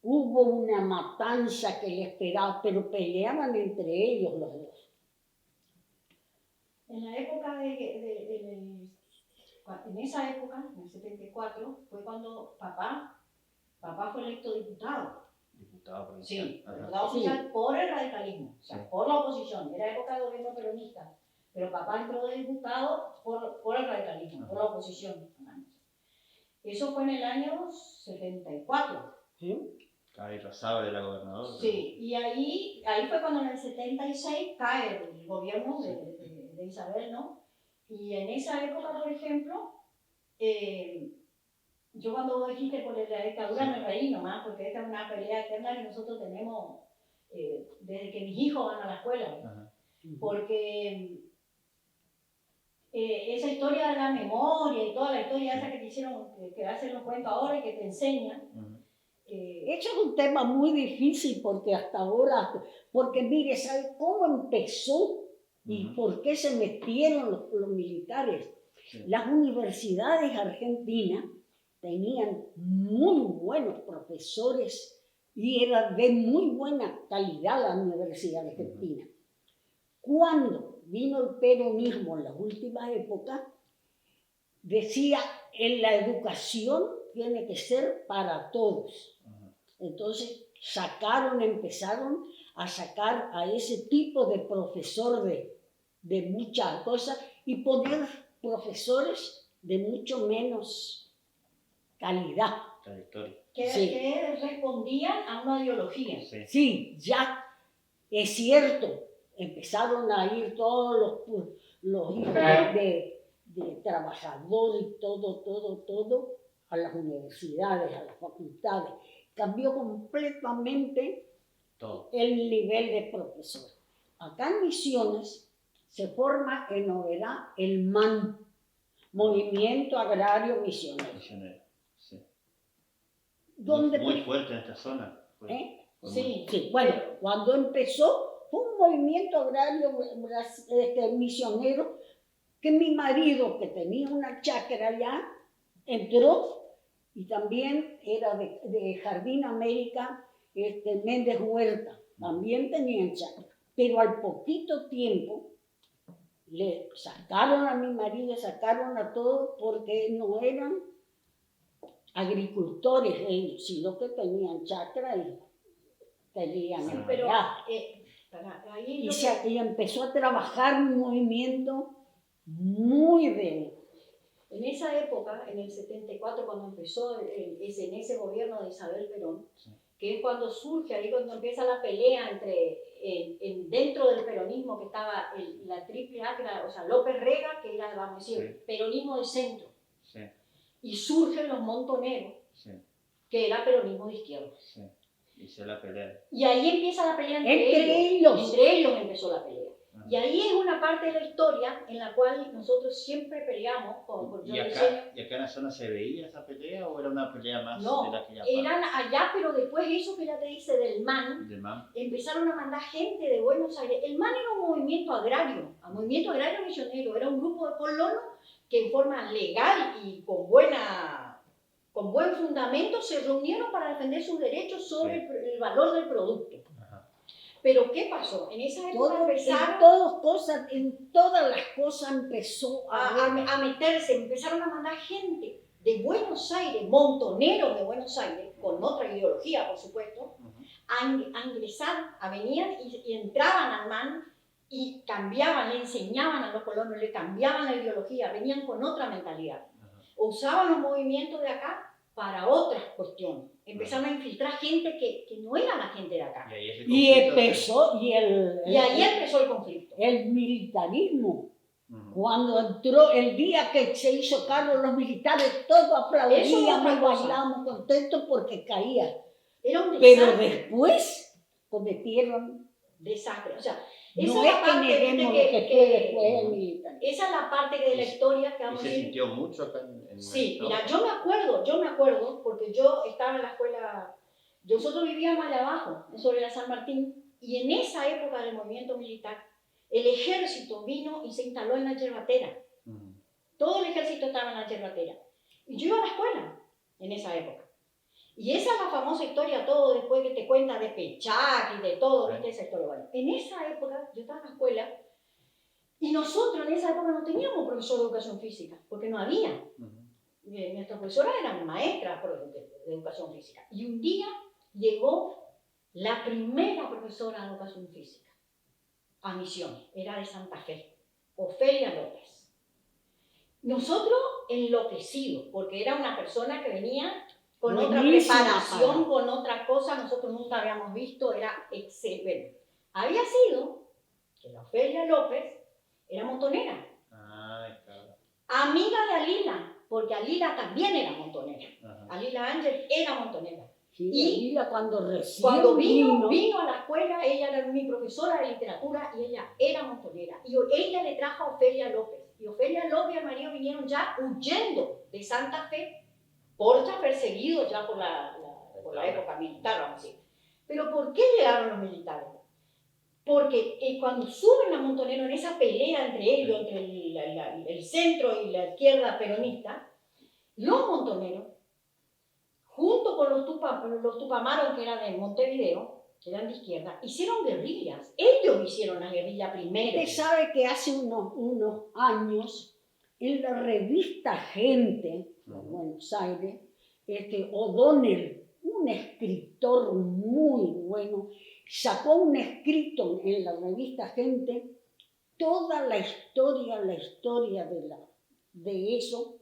hubo una matanza que le esperaba, pero peleaban entre ellos los dos. En la época en esa época, en el 74, fue cuando papá fue electo diputado. Diputado Sí, provincial. Ajá. diputado oficial por el radicalismo, o sea, Sí. por la oposición. Era época de gobierno peronista, pero papá entró de diputado por el radicalismo, por la oposición. Eso fue en el año 74. Ahí Rosaba era gobernador. Sí, y ahí fue cuando en el 76 cae el gobierno de Isabel, ¿no? Y en esa época, por ejemplo, yo cuando vos dijiste por la dictadura me reí nomás, porque esta es una pelea eterna que nosotros tenemos desde que mis hijos van a la escuela. Ajá. Porque esa historia de la memoria y toda la historia esa que te hicieron, que hacen los cuentos ahora y que te enseñan, Ujú. Eso es un tema muy difícil porque hasta ahora, porque mire, ¿sabe cómo empezó y Ujú. por qué se metieron los militares? Sí. Las universidades argentinas tenían muy buenos profesores y era de muy buena calidad la Universidad Argentina. Cuando vino el peronismo en las últimas épocas, decía en la educación tiene que ser para todos. Entonces empezaron a sacar a ese tipo de profesor de muchas cosas y poner profesores de mucho menos calidad. Trayectoria. Sí. que respondían a una ideología. Sí. Sí, ya es cierto, empezaron a ir todos los hijos de trabajadores y todo a las universidades, a las facultades. Cambió completamente Todo. el nivel de profesor. Acá en Misiones se forma en Oberá el MAN, Movimiento Agrario Misionero. Misionero. Sí. Donde Muy fuerte en esta zona. Fue Sí. Sí, bueno, cuando empezó fue un movimiento agrario misionero que mi marido, que tenía una chacra allá, entró y también era de Jardín América, Méndez Huerta, también tenían chacra. Pero al poquito tiempo le sacaron a mi marido, sacaron a todos porque no eran agricultores ellos, sino que tenían chacra y tenían Sí, allá. pero ahí Y empezó a trabajar un movimiento muy de... en esa época, en el 74, cuando empezó en ese gobierno de Isabel Perón, Sí. que es cuando surge, ahí cuando empieza la pelea dentro del peronismo, que estaba la triple A, que era, o sea, López Rega, que era, vamos a decir, Sí. peronismo de centro, Sí. y surgen los montoneros, Sí. que era peronismo de izquierda. Sí. Hice la pelea. Y ahí empieza la pelea Entre ellos. Entre ellos empezó la pelea. Ajá. Y ahí es una parte de la historia en la cual nosotros siempre peleamos con ¿Y yo acá en la zona se veía esa pelea o era una pelea más No, de la que ya eran allá, pero después eso que ya te dice del MAN, de MAM? empezaron a mandar gente de Buenos Aires. El MAN era un movimiento agrario misionero, era un grupo de colonos que en forma legal y con buen fundamento se reunieron para defender sus derechos sobre Sí. el valor del producto. Ajá. Pero ¿qué pasó? En esa época En todas las cosas empezó a meterse, empezaron a mandar gente de Buenos Aires, montoneros de Buenos Aires, con otra ideología, por supuesto, Ujú. a ingresar, venían y entraban al MAN y cambiaban, le enseñaban a los colonos, le cambiaban la ideología, venían con otra mentalidad. Ajá. Usaban los movimientos de acá para otras cuestiones. Empezaron a infiltrar gente que no era la gente de acá. Y ahí ese Y conflicto empezó, y ahí empezó el conflicto. el militarismo. Ujú. Cuando entró, el día que se hizo cargo los militares, todos Eso es aplaudíamos otra y cosa. bailábamos contentos porque caía. Era un Pero desastre. después cometieron, Desastre. O sea, no esa es es la que parte neguemos lo ¿viste? que fue después el militarismo. Esa es la parte de la historia que Y vamos a se ir. sintió mucho acá en Sí, ¿no? mira, yo me acuerdo, porque yo estaba en la escuela, nosotros vivíamos allá abajo, en Soledad San Martín, y en esa época del movimiento militar, el ejército vino y se instaló en la yerbatera. Ujú. Todo el ejército estaba en la yerbatera. Y yo iba a la escuela en esa época. Y esa es la famosa historia, todo después que te cuenta de Pechac y de todo, ¿viste? Esa historia. Bueno, en esa época yo estaba en la escuela y nosotros en esa época no teníamos profesor de educación física, porque no había. Ujú. Nuestras profesoras eran maestras de educación física. Y un día llegó la primera profesora de educación física a Misiones, era de Santa Fe, Ofelia López. Nosotros enloquecidos, porque era una persona que venía con otra Buenísima preparación, para- con otra cosa, nosotros nunca habíamos visto, era excelente. Había sido que la Ofelia López era montonera, Ay, claro. amiga de Alila, porque Alila también era montonera. Ajá. Alila Ángel era montonera. Sí, Y Lila cuando recién Cuando vino a la escuela, ella era mi profesora de literatura y ella era montonera. Y ella le trajo a Ofelia López. Y Ofelia López y el marido vinieron ya huyendo de Santa Fe por ya perseguidos ya por la época militar, vamos a decir. Pero ¿por qué llegaron los militares? Porque cuando suben a Montonero en esa pelea entre ellos, entre el centro y la izquierda peronista, los montoneros, junto con los tupamaros que eran de Montevideo, que eran de izquierda, hicieron guerrillas. Ellos hicieron la guerrilla primero. Usted sabe que hace unos años, en la revista Gente, de Buenos Aires, O'Donnell, un escritor muy bueno, sacó un escrito en la revista Gente, toda la historia de eso,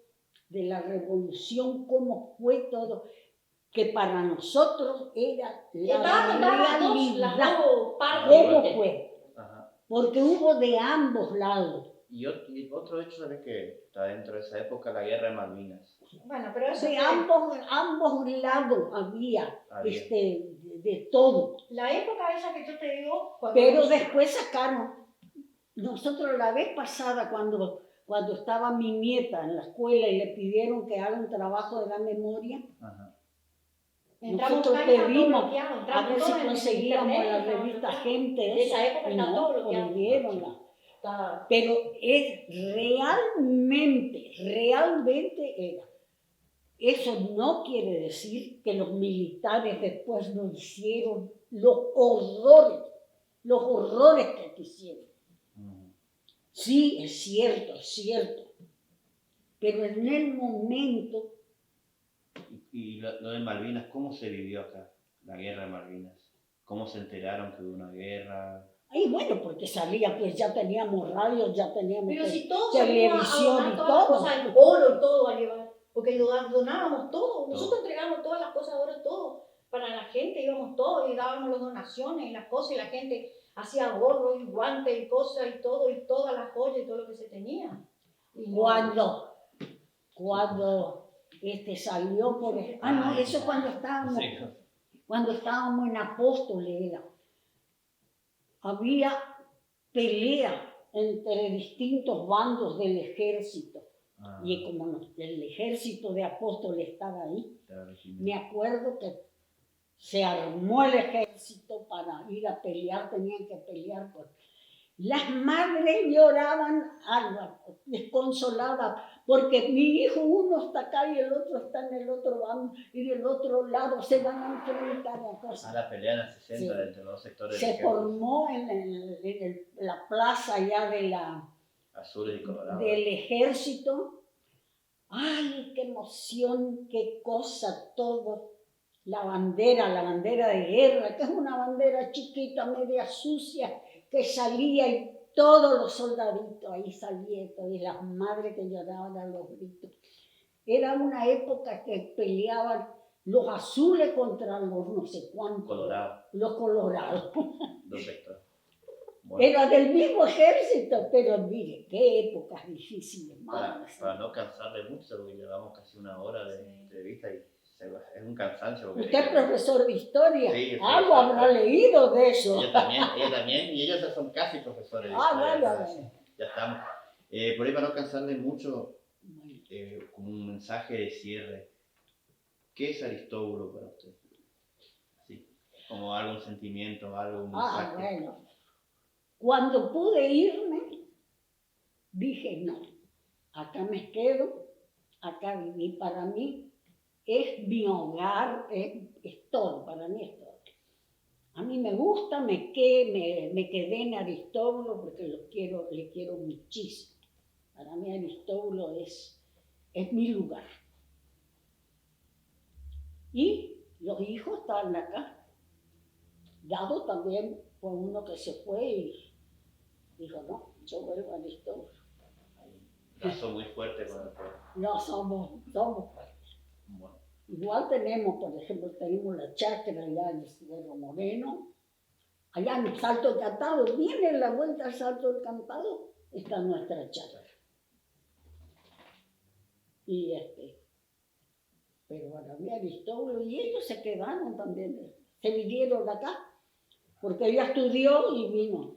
de la revolución, cómo fue todo, que para nosotros era la Estaban las realidad. dos partes. ¿Cómo ¿viste? fue? Ajá. Porque hubo de ambos lados. Y otro hecho, ¿sabes que está dentro de esa época? La guerra de Malvinas. Bueno, pero eso De fue- ambos lados había Había. de todo. la época esa que yo te digo, cuando Pero después sacaron, nosotros la vez pasada cuando estaba mi nieta en la escuela y le pidieron que haga un trabajo de la memoria, Ajá. entramos nosotros acá y está todo pedimos bloqueado, a entramos ver si todos en conseguíamos internet, la estamos revista bloqueados. Gente De esa época y está no todo bloqueado. prohibieronla. Está- Pero realmente era. Eso no quiere decir que los militares después no hicieron los horrores que quisieron. Ujú. Sí, es cierto. Pero en el momento, Y lo de Malvinas, ¿cómo se vivió acá? La guerra de Malvinas. ¿Cómo se enteraron que hubo una guerra? ahí bueno, porque salía, pues ya teníamos radio, ya teníamos Pero si todos televisión salimos a y donar todas las todo. cosas, el oro y todo a llevar, porque donábamos todo, nosotros entregábamos todas las cosas de oro, todo, para la gente, íbamos todos y dábamos las donaciones y las cosas, y la gente hacía gorros y guantes y cosas y todo, y todas las joyas y todo lo que se tenía. Y no- Cuando salió por el... no, eso cuando estábamos en Apóstoles era. Había pelea entre distintos bandos del ejército. Ah, Y como el ejército de Apóstoles estaba ahí, estaba régimen. me acuerdo que se armó el ejército para ir a pelear, tenían que pelear. Las madres lloraban desconsoladas, porque mi hijo uno está acá y el otro está en el otro bando, y del otro lado se van a enfrentar a cosas. La pelea en el 60 Sí. entre los dos sectores Se del ejército, formó la plaza ya azules y colorados. del ejército. ¡Ay, qué emoción, qué cosa todo! La bandera de guerra, que es una bandera chiquita, media sucia, que salía y todos los soldaditos ahí salían, y las madres que lloraban a los gritos. Era una época que peleaban los azules contra los no sé cuántos. Colorado, Los colorados. dos sectores. Bueno, Era del mismo ejército, pero mire, qué épocas difíciles, madre. para no cansarle mucho, porque llevamos casi una hora de Sí. entrevista y es un cansancio. Porque Usted es profesor de historia, Sí, sí, algo habrá exacto. leído de eso. Ella también, y ellos ya son casi profesores de historia, Bueno, entonces, ya estamos. Por ahí para no cansarle mucho, como un mensaje de cierre, ¿qué es Aristóbulo para usted? Sí, como algún sentimiento, algo, un mensaje. Bueno. Cuando pude irme, dije no, acá me quedo, acá viví. Para mí es mi hogar, es todo, para mí es todo. A mí me gusta, me quedé en Aristóbulo porque le quiero muchísimo. Para mí Aristóbulo es mi lugar. Y los hijos están acá. Dado también fue uno que se fue y dijo, no, yo vuelvo a Aristóbulo. Lazo muy fuerte con el pueblo. No, somos fuertes. Bueno, Igual tenemos, por ejemplo, tenemos la chacra allá en Cerro Moreno, allá en Salto del Cantado, viene la vuelta al Salto del Cantado, está nuestra chacra. Y pero para mí Aristóbulo, y ellos se quedaron también, se vinieron de acá, porque ella estudió y vino.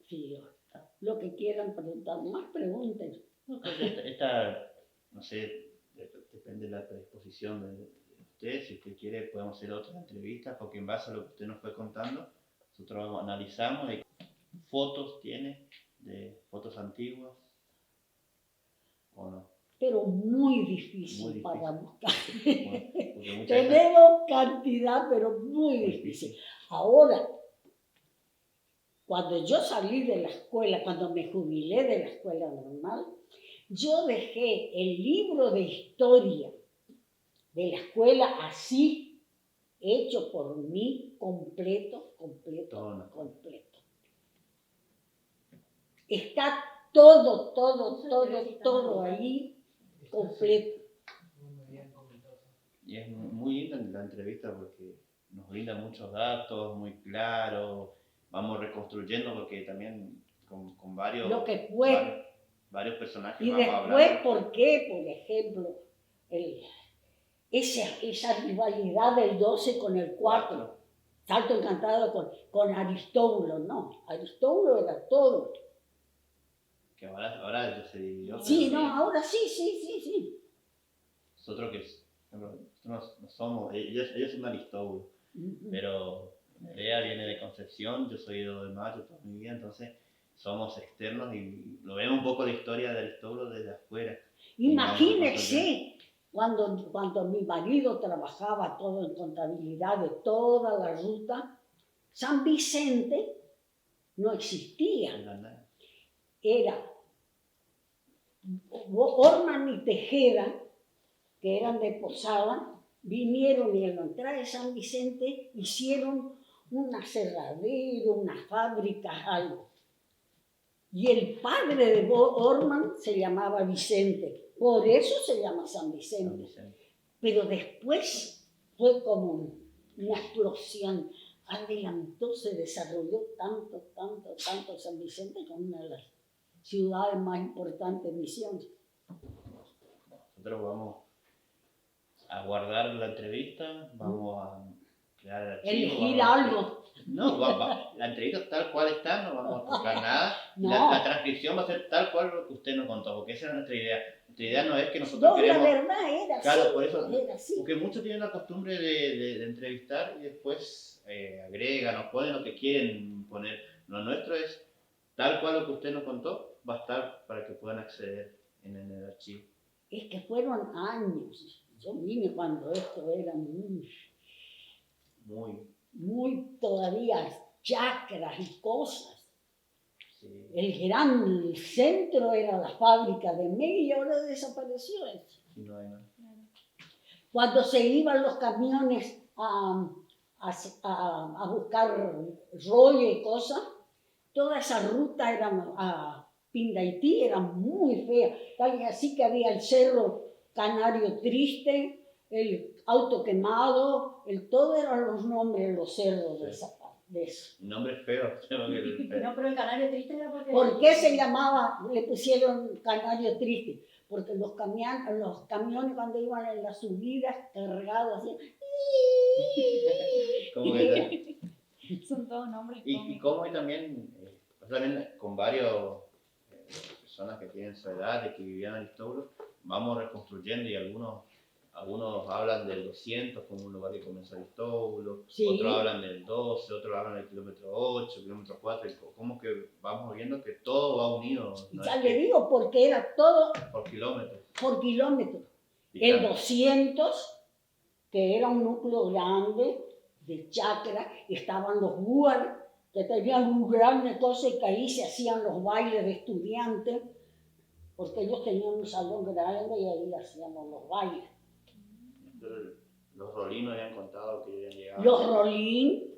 Sí, lo que quieran preguntar, más pregunten. no, creo que esta, no sé, depende de la predisposición de usted. Si usted quiere, podemos hacer otra entrevista, porque en base a lo que usted nos fue contando, nosotros analizamos de fotos tiene, de fotos antiguas, ¿o no? Pero muy difícil, Muy difícil. para buscar. Bueno, porque muchas veces- Tenemos cantidad, pero muy difícil. Ahora, cuando yo salí de la escuela, cuando me jubilé de la escuela normal, yo dejé el libro de historia de la escuela así, hecho por mí, completo. Está todo ahí, completo. Muy bien comentado. Y es muy linda la entrevista porque nos brinda muchos datos muy claros, vamos reconstruyendo porque también con varios, Lo que fue. varios personajes Y vamos después, hablando. ¿por qué, por ejemplo, esa rivalidad del 12 con el 4? Salto Encantado con Aristóbulo, no. Aristóbulo era todo. Que ahora ya se dividió. Sí, pero no, ahora sí. nosotros nosotros no somos, ellos son Aristóbulo, pero Nerea viene de Concepción, yo soy de Mayo toda mi vida, entonces somos externos y lo vemos un poco la historia de Aristóbulo desde afuera. Imagínese, cuando mi marido trabajaba todo en contabilidad de toda la ruta, San Vicente no existía. Era Orman y Tejeda, que eran de Posada, vinieron y en la entrada de San Vicente hicieron un aserradero, una fábrica, algo. Y el padre de Orman se llamaba Vicente, por eso se llama San Vicente. Pero después fue como una explosión, adelantó, se desarrolló tanto San Vicente como una de las ciudades más importantes de Misiones. Nosotros vamos a guardar la entrevista, vamos a crear el archivo. Elegir algo. No, la entrevista tal cual está, no vamos a tocar nada. No. La transcripción va a ser tal cual lo que usted nos contó, porque esa era nuestra idea. Nuestra idea no es que nosotros No, queremos... la verdad era Claro, así. por eso, Era así. porque muchos tienen la costumbre de entrevistar y después agregan o ponen lo que quieren poner. Lo nuestro es tal cual lo que usted nos contó, va a estar para que puedan acceder en el archivo. Es que fueron años. Yo vine cuando esto era muy todavía chacras y cosas. Sí. El gran centro era la fábrica de Meg y ahora desapareció eso. Sí, no hay nada. Cuando se iban los camiones a buscar rollo y cosas, toda esa ruta era Pindaití era muy fea, tal y así que había el cerro Canario Triste, el Auto Quemado, todo eran los nombres de los cerros de esa parte. De eso. Nombre feo, tengo que decir. No, pero el Canario Triste era porque... ¿Por qué se llamaba, le pusieron Canario Triste? Porque los camiones cuando iban en las subidas cargados hacían... ¿Cómo que Son todos nombres y cómicos. cómo también con varios personas que tienen su edad y que vivían en Aristóbulo, vamos reconstruyendo y algunos hablan del 200 como un lugar que comenzó Aristóbulo, Sí. otros hablan del 12, otros hablan del kilómetro 8, kilómetro 4, y como que vamos viendo que todo va unido, no Ya es le que digo, porque era todo por kilómetros. por kilómetro. Y El cambia. 200, que era un núcleo grande de chacra, estaban los guar, que tenían un grande cosa y que ahí se hacían los bailes de estudiantes, porque ellos tenían un salón grande y ahí hacíamos los bailes. Los rolinos habían contado que habían llegado. Los rolín,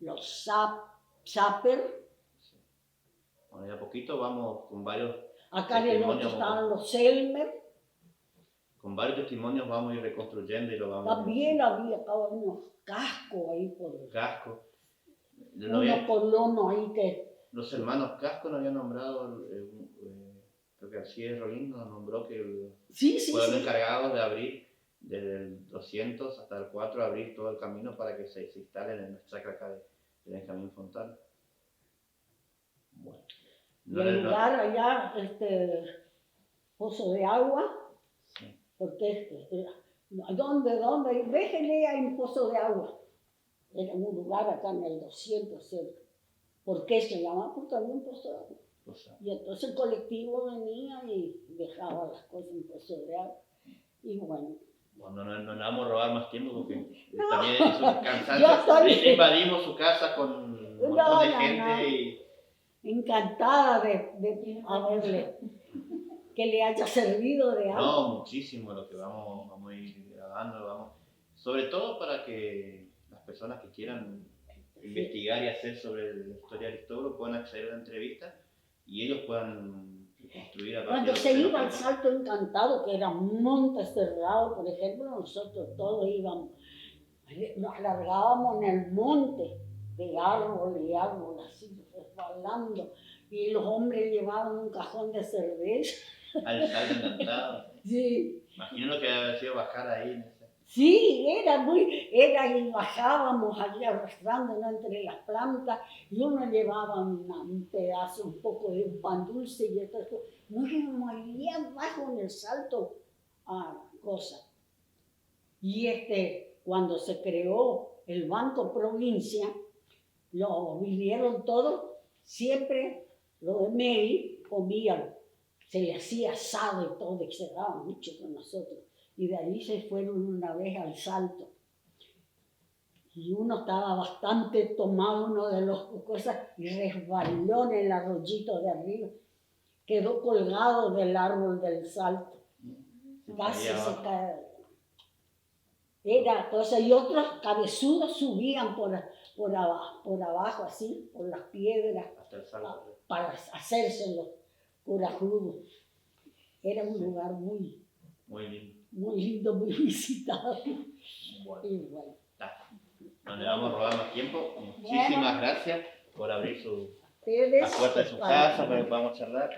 los zapper, Bueno, y a poquito vamos con varios acá en el norte testimonios, estaban los Selmer, testimonios vamos a ir reconstruyendo y lo vamos también había acá unos cascos ahí por Casco. No unos había- colonos ahí que los hermanos Casco nos habían nombrado, creo que Alcides Rolín nos nombró que sí, fueron sí. encargados de abrir desde el 200 hasta el 4, abrir todo el camino para que se instalen en la chacra acá de Benjamín Fontana. Bueno. Y el lugar allá, pozo de agua, Sí. porque ¿dónde? Déjenle ahí un pozo de agua. Era un lugar acá en el 200 cerca. ¿Por qué se llamaba? Porque había un pozo de agua. O sea, Y entonces el colectivo venía y dejaba las cosas en pozo de agua. Y bueno, no le vamos a robar más tiempo porque No. también es un Yo cansancio. estoy- Invadimos su casa con un montón de gente y encantada de haberle, que le haya servido de algo. no, muchísimo lo que vamos a ir grabando, sobre todo para que las personas que quieran investigar y hacer sobre la historia de Aristóbulo puedan acceder a la entrevista y ellos puedan reconstruir a partir Cuando de se lo que iba al nos Salto Encantado, que era un monte cerrado, por ejemplo, nosotros todos íbamos, nos largábamos en el monte de árbol y árbol, así resbalando, y los hombres llevaban un cajón de cerveza. al Salto Encantado. Sí, Imagino lo que debe haber sido bajar ahí en ese. sí, y bajábamos allí arrastrándonos entre las plantas, y uno llevaba un pedazo, un poco de un pan dulce y otras cosas. Nos íbamos allá abajo en el Salto a cosas. Y cuando se creó el Banco Provincia, lo vinieron todos, siempre los de Mary comían, se le hacía asado y todo, y se daba mucho con nosotros. Y de ahí se fueron una vez al Salto. Y uno estaba bastante tomado, uno de los cosas, y resbaló en el arroyito de arriba. Quedó colgado del árbol del Salto. Casi Ahí se abajo. cae. Era cosa, y otros cabezudos subían por abajo, así, por las piedras, Hasta el Salto. para hacerse los corajudos. Era un lugar muy, Muy lindo. muy lindo, muy visitado. Bueno, Y bueno, no le vamos a robar más tiempo. Muchísimas gracias por abrir la ustedes, puerta de su para- casa para que podamos charlar.